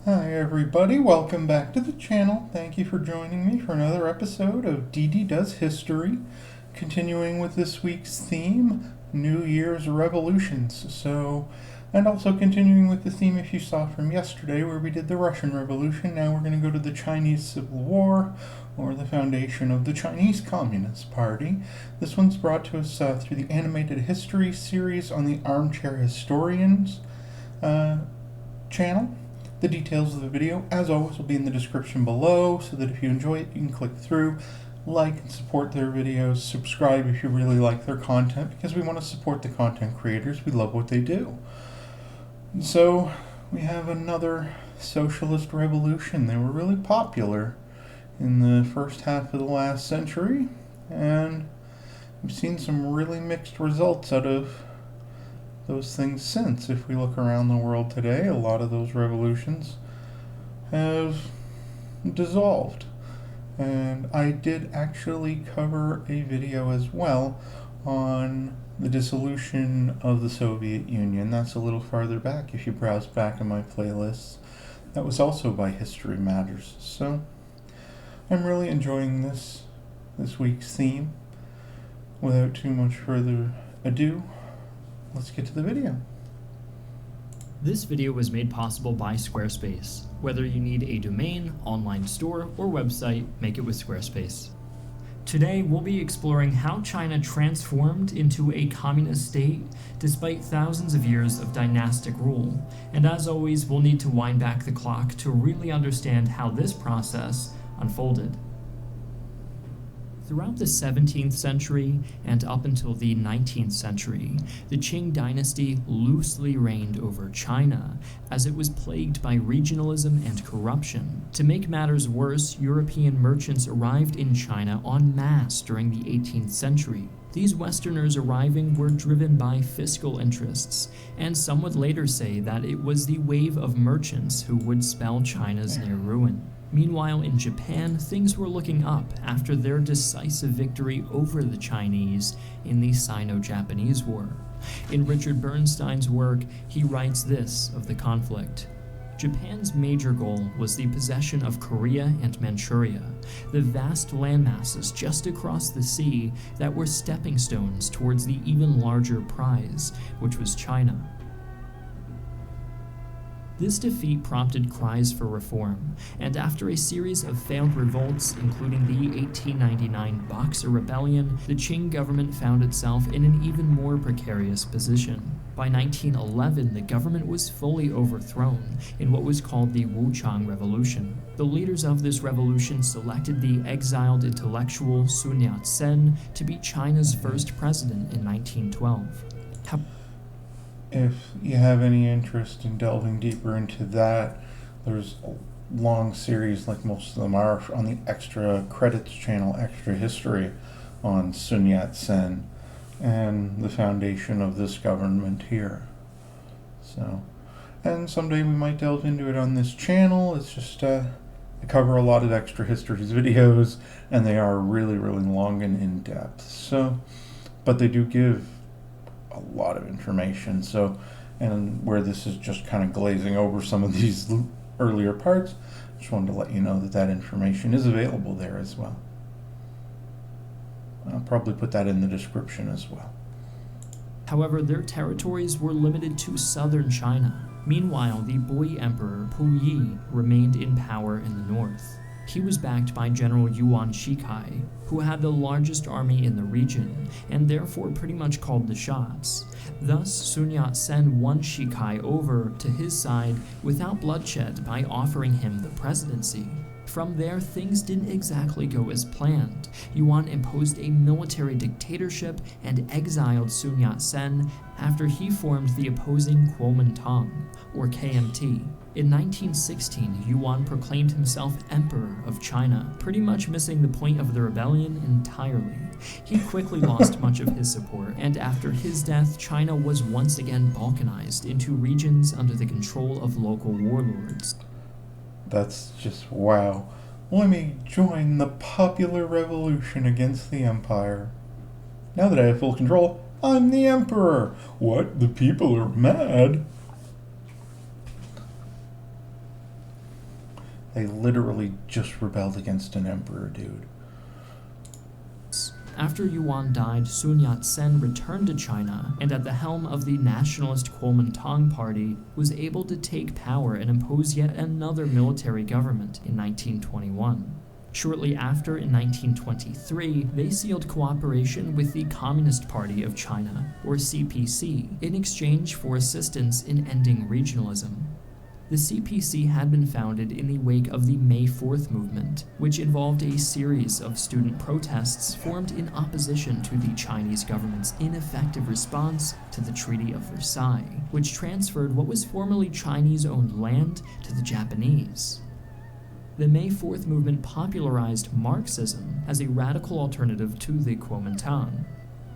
Hi everybody, welcome back to the channel. Thank you for joining me for another episode of DeeDee Does History. Continuing with this week's theme, New Year's Revolutions. And also continuing with the theme if you saw from yesterday where we did the Russian Revolution. Now we're going to go to the Chinese Civil War, or the foundation of the Chinese Communist Party. This one's brought to us through the animated history series on the Armchair Historians channel. The details of the video, as always, will be in the description below, so that if you enjoy it, you can click through, like and support their videos, subscribe if you really like their content, because we want to support the content creators. We love what they do. So, we have another socialist revolution. They were really popular in the first half of the last century, and we've seen some really mixed results out of those things since. If we look around the world today, a lot of those revolutions have dissolved. And I did actually cover a video as well on the dissolution of the Soviet Union. That's a little farther back if you browse back in my playlists. That was also by History Matters. So I'm really enjoying this week's theme. Without too much further ado, let's get to the video. This video was made possible by Squarespace. Whether you need a domain, online store, or website, make it with Squarespace. Today, we'll be exploring how China transformed into a communist state despite thousands of years of dynastic rule. And as always, we'll need to wind back the clock to really understand how this process unfolded. Throughout the 17th century and up until the 19th century, the Qing dynasty loosely reigned over China, as it was plagued by regionalism and corruption. To make matters worse, European merchants arrived in China en masse during the 18th century. These Westerners arriving were driven by fiscal interests, and some would later say that it was the wave of merchants who would spell China's near ruin. Meanwhile, in Japan, things were looking up after their decisive victory over the Chinese in the Sino-Japanese War. In Richard Bernstein's work, he writes this of the conflict. Japan's major goal was the possession of Korea and Manchuria, the vast landmasses just across the sea that were stepping stones towards the even larger prize, which was China. This defeat prompted cries for reform, and after a series of failed revolts, including the 1899 Boxer Rebellion, the Qing government found itself in an even more precarious position. By 1911, the government was fully overthrown in what was called the Wuchang Revolution. The leaders of this revolution selected the exiled intellectual Sun Yat-sen to be China's first president in 1912. If you have any interest in delving deeper into that, there's a long series, like most of them are, on the Extra Credits channel, Extra History, on Sun Yat-sen and the foundation of this government here. And someday we might delve into it on this channel. It's just, I cover a lot of Extra Histories videos, and they are really, really long and in-depth. But they do give a lot of information. And where this is just kind of glazing over some of these earlier parts, just wanted to let you know that information is available there as well. I'll probably put that in the description as well. However, their territories were limited to southern China. Meanwhile, the boy emperor Puyi remained in power in the north. He was backed by General Yuan Shikai, who had the largest army in the region, and therefore pretty much called the shots. Thus, Sun Yat-sen won Shikai over to his side without bloodshed by offering him the presidency. From there, things didn't exactly go as planned. Yuan imposed a military dictatorship and exiled Sun Yat-sen after he formed the opposing Kuomintang, or KMT. In 1916, Yuan proclaimed himself Emperor of China, pretty much missing the point of the rebellion entirely. He quickly lost much of his support, and after his death, China was once again balkanized into regions under the control of local warlords. That's just wow. Let me join the popular revolution against the empire. Now that I have full control, I'm the emperor. What? The people are mad? They literally just rebelled against an emperor, dude. After Yuan died, Sun Yat-sen returned to China and at the helm of the nationalist Kuomintang Party was able to take power and impose yet another military government in 1921. Shortly after, in 1923, they sealed cooperation with the Communist Party of China, or CPC, in exchange for assistance in ending regionalism. The CPC had been founded in the wake of the May 4th movement, which involved a series of student protests formed in opposition to the Chinese government's ineffective response to the Treaty of Versailles, which transferred what was formerly Chinese-owned land to the Japanese. The May 4th movement popularized Marxism as a radical alternative to the Kuomintang.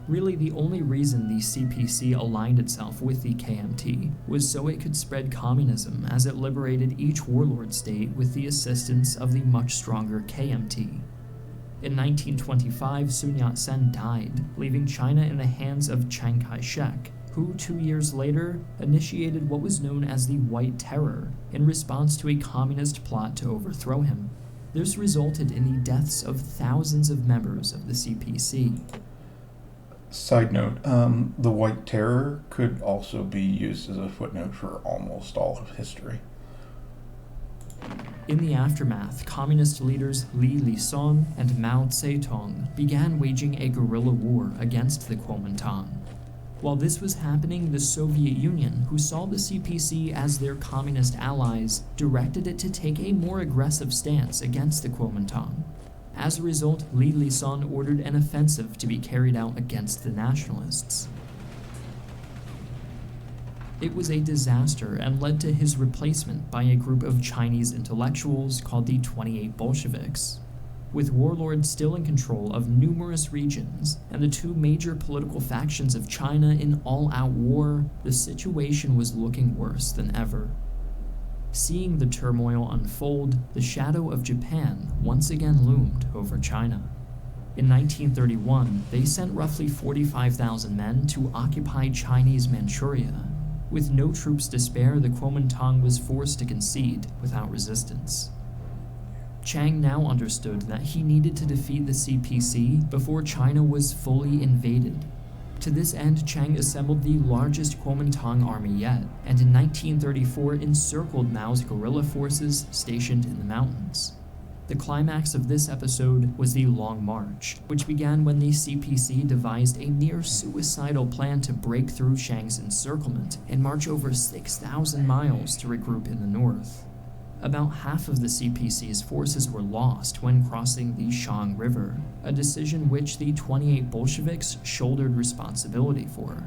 Really, the only reason the CPC aligned itself with the KMT was so it could spread communism as it liberated each warlord state with the assistance of the much stronger KMT. In 1925, Sun Yat-sen died, leaving China in the hands of Chiang Kai-shek, who 2 years later initiated what was known as the White Terror in response to a communist plot to overthrow him. This resulted in the deaths of thousands of members of the CPC. Side note, the White Terror could also be used as a footnote for almost all of history. In the aftermath, communist leaders Li Lixun and Mao Zedong began waging a guerrilla war against the Kuomintang. While this was happening, the Soviet Union, who saw the CPC as their communist allies, directed it to take a more aggressive stance against the Kuomintang. As a result, Li Lixun ordered an offensive to be carried out against the nationalists. It was a disaster and led to his replacement by a group of Chinese intellectuals called the 28 Bolsheviks. With warlords still in control of numerous regions and the two major political factions of China in all-out war, the situation was looking worse than ever. Seeing the turmoil unfold, the shadow of Japan once again loomed over China. In 1931, they sent roughly 45,000 men to occupy Chinese Manchuria. With no troops to spare, the Kuomintang was forced to concede without resistance. Chiang now understood that he needed to defeat the CPC before China was fully invaded. To this end, Chiang assembled the largest Kuomintang army yet, and in 1934 encircled Mao's guerrilla forces stationed in the mountains. The climax of this episode was the Long March, which began when the CPC devised a near-suicidal plan to break through Chiang's encirclement and march over 6,000 miles to regroup in the north. About half of the CPC's forces were lost when crossing the Shang River, a decision which the 28 Bolsheviks shouldered responsibility for.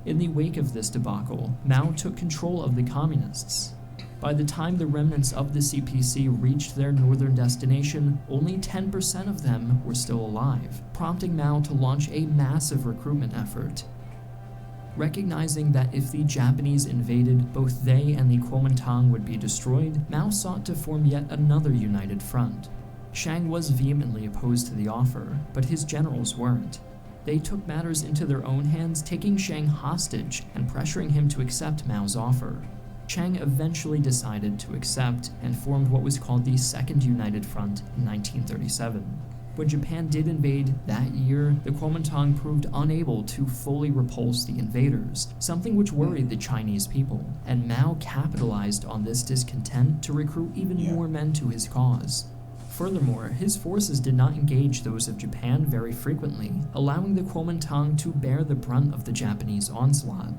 In the wake of this debacle, Mao took control of the communists. By the time the remnants of the CPC reached their northern destination, only 10% of them were still alive, prompting Mao to launch a massive recruitment effort. Recognizing that if the Japanese invaded, both they and the Kuomintang would be destroyed, Mao sought to form yet another united front. Chiang was vehemently opposed to the offer, but his generals weren't. They took matters into their own hands, taking Chiang hostage and pressuring him to accept Mao's offer. Chiang eventually decided to accept and formed what was called the Second United Front in 1937. When Japan did invade that year, the Kuomintang proved unable to fully repulse the invaders, something which worried the Chinese people, and Mao capitalized on this discontent to recruit even more men to his cause. Furthermore, his forces did not engage those of Japan very frequently, allowing the Kuomintang to bear the brunt of the Japanese onslaught.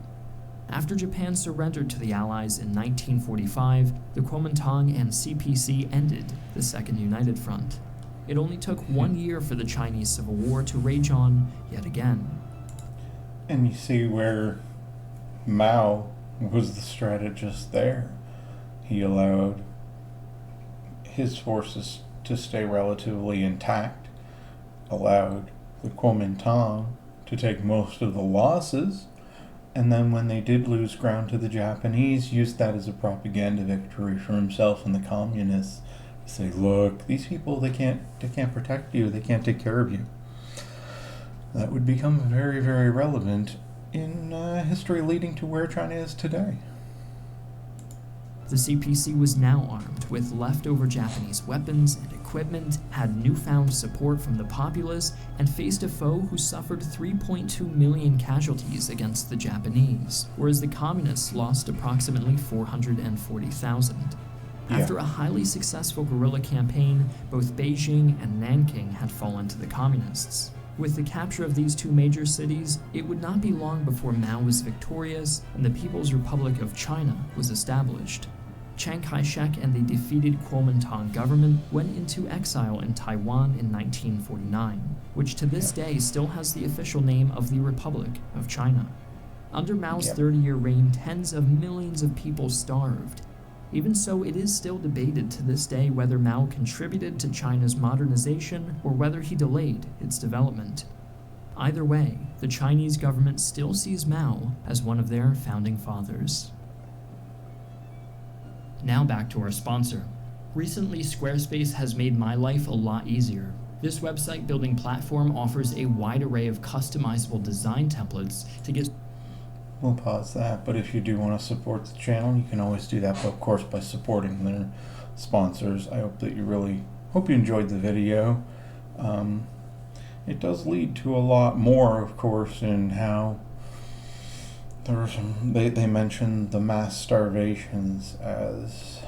After Japan surrendered to the Allies in 1945, the Kuomintang and CPC ended the Second United Front. It only took 1 year for the Chinese Civil War to rage on yet again. And you see where Mao was the strategist there. He allowed his forces to stay relatively intact, allowed the Kuomintang to take most of the losses, and then when they did lose ground to the Japanese, used that as a propaganda victory for himself and the communists. Say, look, these people, they can't protect you, they can't take care of you. That would become very, very relevant in history leading to where China is today. The CPC was now armed with leftover Japanese weapons and equipment, had newfound support from the populace, and faced a foe who suffered 3.2 million casualties against the Japanese, whereas the communists lost approximately 440,000. After a highly successful guerrilla campaign, both Beijing and Nanking had fallen to the communists. With the capture of these two major cities, it would not be long before Mao was victorious and the People's Republic of China was established. Chiang Kai-shek and the defeated Kuomintang government went into exile in Taiwan in 1949, which to this day still has the official name of the Republic of China. Under Mao's 30-year reign, tens of millions of people starved. Even so, it is still debated to this day whether Mao contributed to China's modernization or whether he delayed its development. Either way, the Chinese government still sees Mao as one of their founding fathers. Now back to our sponsor. Recently, Squarespace has made my life a lot easier. This website building platform offers a wide array of customizable design templates to get... We'll pause that, but if you do want to support the channel, you can always do that, but of course by supporting their sponsors. I hope that you enjoyed the video. It does lead to a lot more, of course, in how there were they mentioned the mass starvations as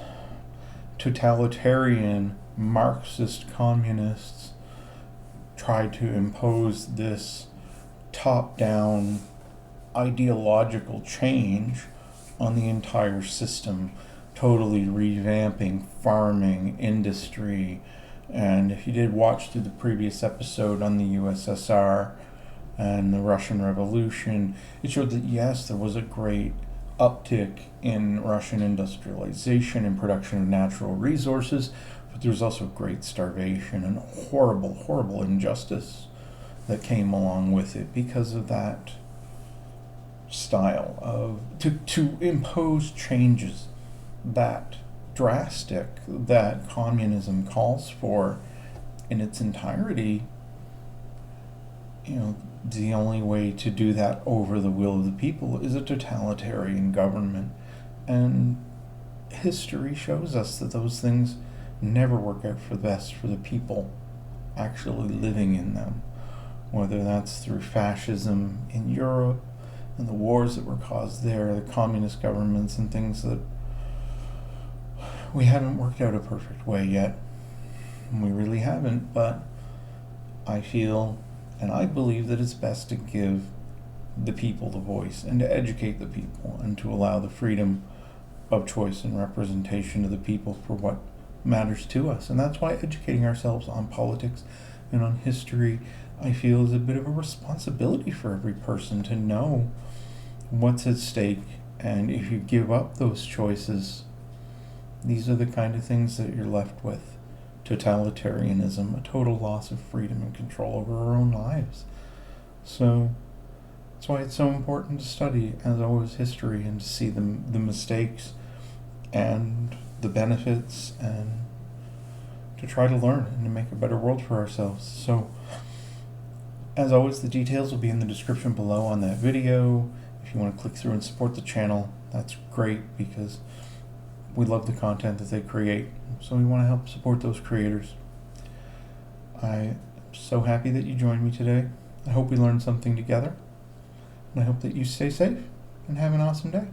totalitarian Marxist communists tried to impose this top-down ideological change on the entire system, totally revamping farming, industry. And if you did watch through the previous episode on the USSR and the Russian Revolution, it showed that yes, there was a great uptick in Russian industrialization and production of natural resources, but there was also great starvation and horrible, horrible injustice that came along with it because of that style of to impose changes that drastic that communism calls for in its entirety. The only way to do that over the will of the people is a totalitarian government, and history shows us that those things never work out for the best for the people actually living in them, whether that's through fascism in Europe and the wars that were caused there, the communist governments and things that we haven't worked out a perfect way yet. We really haven't, but I feel and I believe that it's best to give the people the voice and to educate the people and to allow the freedom of choice and representation to the people for what matters to us. And that's why educating ourselves on politics and on history, I feel, is a bit of a responsibility for every person to know what's at stake. And if you give up those choices, these are the kind of things that you're left with. Totalitarianism, a total loss of freedom and control over our own lives. So that's why it's so important to study, as always, history and to see the mistakes and the benefits and to try to learn and to make a better world for ourselves. So as always, the details will be in the description below on that video. If you want to click through and support the channel, that's great because we love the content that they create, so we want to help support those creators. I'm so happy that you joined me today. I hope we learned something together, and I hope that you stay safe and have an awesome day.